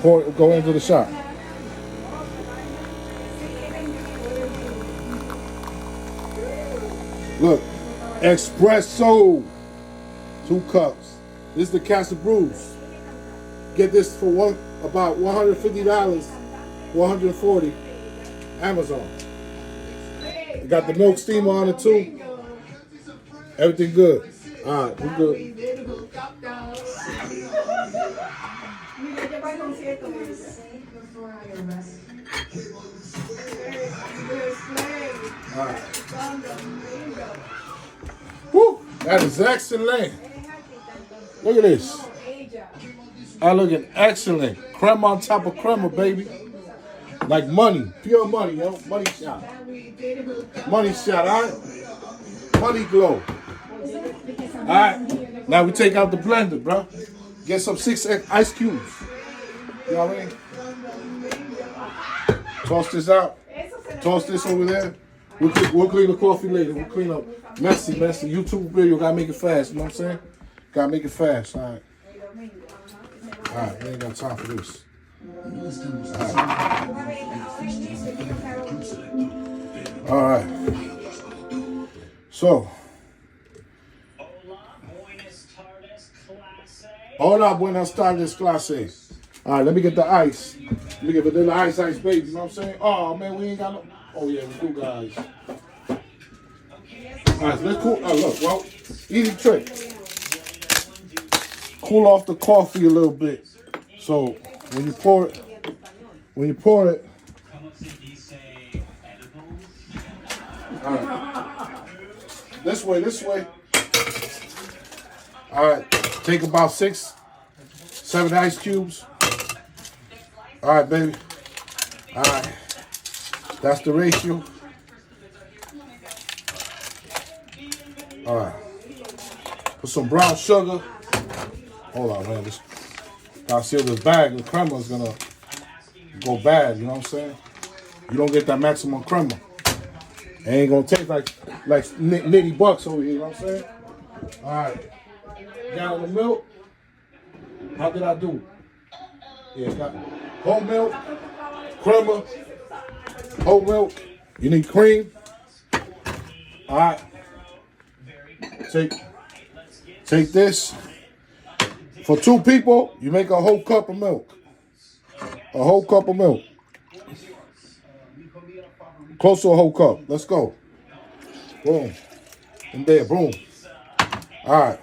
Go into the shop. Look, espresso, 2 cups. This is the Casabrews. Get this for about $150, $140. Amazon. We got the milk steamer on it too. Everything good. All right, we're good. All right. Woo, that is excellent. Look at this. That looking excellent. Crema on top of crema, baby. Like money, pure money, yo. Money shot. Money shot, all right? Money glow. All right. Now we take out the blender, bro. Get some 6 ice cubes. You know what I mean? Toss this out. Toss this over there. We'll clean the coffee later. We'll clean up. Messy. YouTube video, gotta make it fast. You know what I'm saying? Gotta make it fast. All right. All right, we ain't got time for this. All right. So. Hola, buenas tardes, clase. All right, let me get the ice. Let me get vanilla ice, baby. You know what I'm saying? Oh, man, we ain't got no. Oh, yeah, we do, guys. All right, let's cool. Oh, look, well, easy trick. Cool off the coffee a little bit. So when you pour it, all right, this way. All right, take about 6, 7 ice cubes. All right, baby. All right, that's the ratio. All right, put some brown sugar. Hold on, man. I seal this bag. The crema is gonna go bad. You know what I'm saying? You don't get that maximum crema. It ain't gonna taste like nitty bucks over here. You know what I'm saying? All right. Gallon of milk. How did I do? Yeah, got whole milk, crema, whole milk. You need cream. All right. Take this. For 2 people, you make a whole cup of milk. A whole cup of milk. Close to a whole cup. Let's go. Boom. And there, boom. All right.